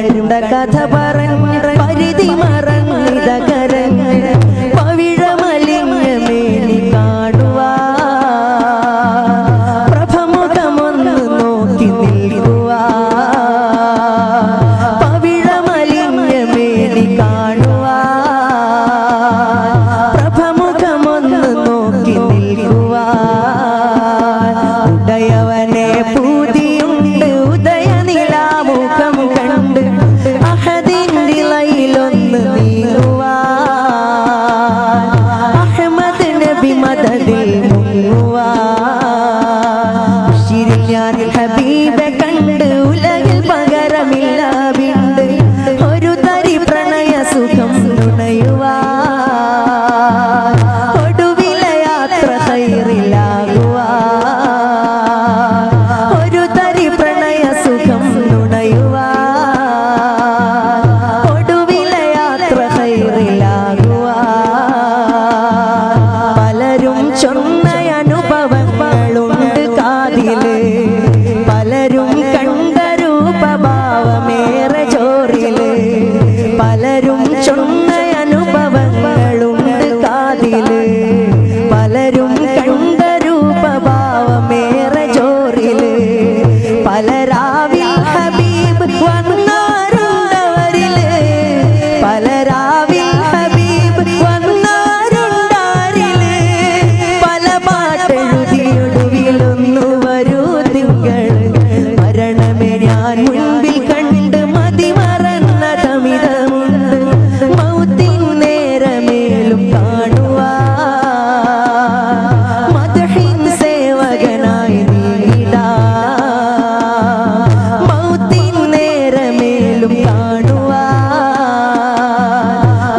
കണ്ട കഥ പറഞ്ഞ് പരിധി മറന്നിത കരഞ്ഞ് പവിഴമലിഞ്ഞ മേനി കാണുവാ പ്രഭമുഖമൊന്ന് നോക്കി നിൽക്കുവാ പവിഴമലിഞ്ഞ മേനി കാണുവാ പ്രഭമുഖമൊന്ന് നോക്കി നിൽക്കുവാ ഉദയവനെ പൂതിയുണ്ട് ഉദയനിലാമുഖം കണ്ട് അഹദിൻദിലയിലൊന്ന് നീങ്ങുവാ അഹ്മദ് നബി മദദിൽ മുങ്ങുവാ ഉശിരിൽ ഞാൻ ഹബീബെ കണ്ട് ഉലകിൽ പകരമില്ല വിണ്ട് ഒരു തരി പ്രണയ സുഖം നുണയുവാ ഒടുവിലെ യാത്ര ഖൈറിലാകുവാ ഒരു തരി പ്രണയ സുഖം നുണയുവാ ഒടുവിലെ യാത്ര ഖൈറിലാകുവാ പലരും ചൊന്ന അനുഭവങ്ങളുണ്ട് കാതില് പലരും കണ്ട രൂപഭാവമേറെ ചോറില് പലരും ചൊന്ന അനുഭവങ്ങളുണ്ട് കാതില് പലരും കണ്ട രൂപഭാവമേറെ ചോറില് പലരാവിൽ ഹബീബ് വന്നാരുണ്ടവരില് പലരാവിൽ ഹബീബ് വന്നാരുണ്ടാരില് പല പാട്ടെഴുതിയൊടുവിലൊന്നു വരൂ തിങ്കൾ മരണമേ ഞാൻ മുൻപിൽ കണ്ട് മതി മറന്ന തമിതമുണ്ട് മൗത്തിൻ നേരമേലും കാണുവാ മദ്ഹിൻ സേവകനായി നീടാ മൗത്തിൻ നേരമേലും കാണുവാ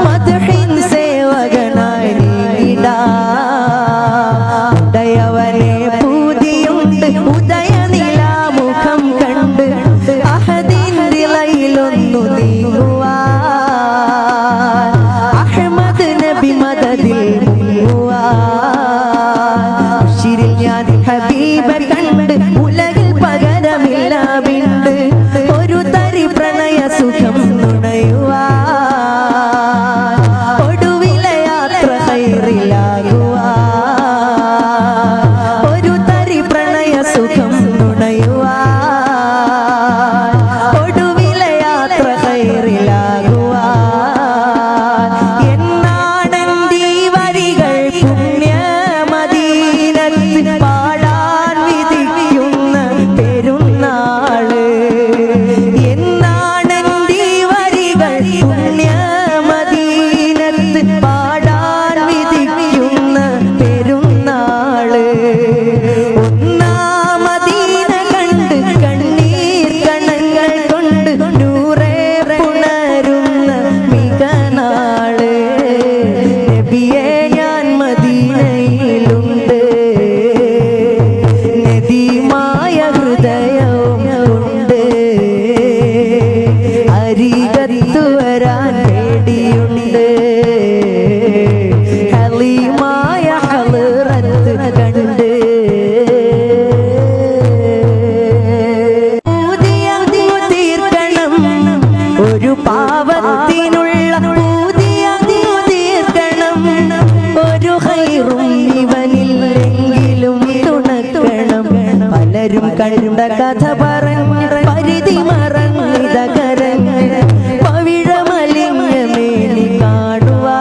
മദ്ഹിൻ സേവകനായി നീടാ ഉദയവനെ പൂതിയുണ്ട് ഉദയനിലാമുഖം കണ്ട് അഹദിൻദിലയിലൊന്നു നീങ്ങുവാ അഹ്മദ് നബി മദദിൽ മുങ്ങുവാ ഉശിരിൽ ഞാൻ ഹബീബെ കണ്ട് ഉലകിൽ പകരമില്ല വിണ്ട് ഒരു തരി പ്രണയ സുഖം നുണയുവാ ഒടുവിലെ യാത്ര ഖൈറിലാകുവാ ഒരു തരി പ്രണയ സുഖം നുണയുവാ ഒടുവിലെ യാത്ര ഖൈറിലാകുവാ എന്നാണെന്തീ വരികൾ പുണ്യ മദീനത്ത് പാടാൻ വിധിക്കുന്ന പെരുന്നാള് എന്നാണെന്തീ വരികൾ പുണ്യ മദീനത്ത് പാടാൻ വിധിക്കുന്ന പെരുന്നാള് ഒന്നാമദീന കണ്ട് കണ്ണീർ കണങ്ങൾ കൊണ്ട് നൂറേ പുണരുന്ന മികനാള് നബിയെ ഞാൻ മദീനയിലുണ്ട് നദീമായ ഹൃദയവും ഉണ്ട് അരികത്തു വരാൻ പേടിയുണ്ട് ഹലീമായ ഹളറത്ത് കണ്ട് തീർക്കണം ഒരു പാവത്തിനുള്ള തീർക്കണം ഒരു ഹൈറും ഇവനില്ലെങ്കിലും തുണക്കണം പലരും കണ്ട കഥ പറഞ്ഞ് പരിധി മറന്നിത കരഞ്ഞ് പവിഴമലിഞ്ഞ മേനി കാണുവാ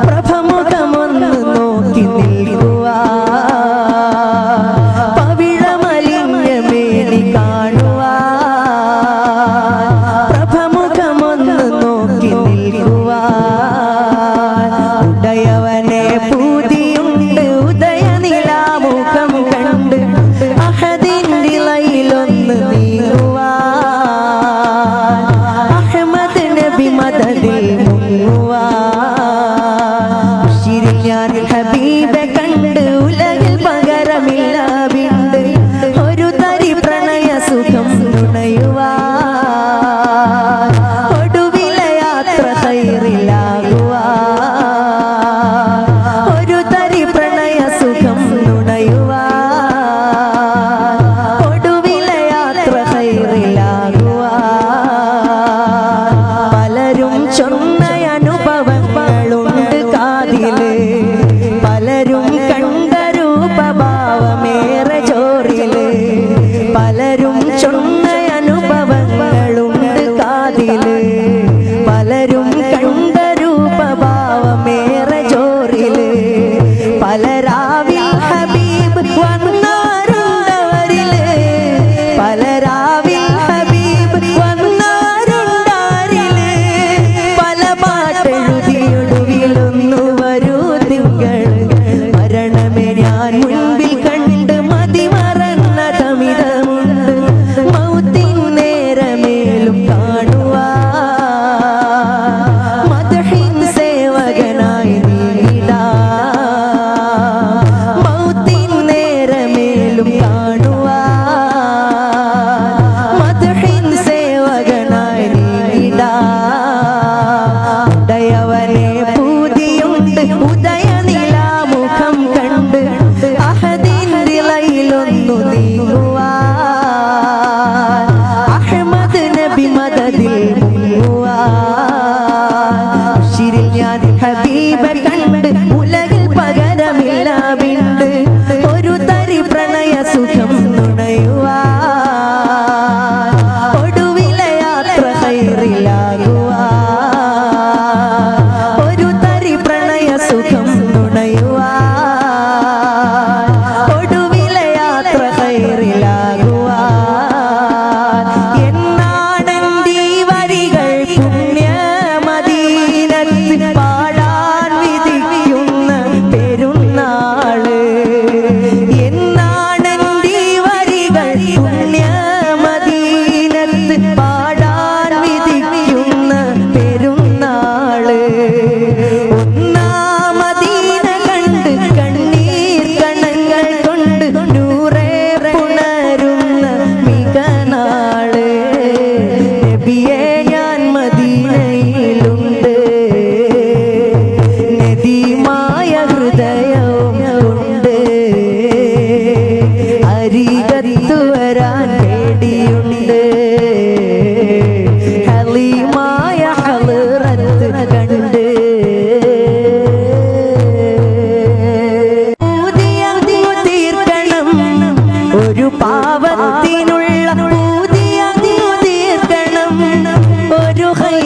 പ്രഭമുഖമൊന്ന് നോക്കി നിൽക്കുവാ പവിഴമലിഞ്ഞ മേനി കാണുവാ പ്രഭമുഖമൊന്ന് നോക്കി നിൽക്കുവാ ഉദയവനെ പൂതിയുണ്ട് ഉദയനിലാമുഖം കണ്ട് അഹദ്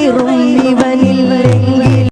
നീറും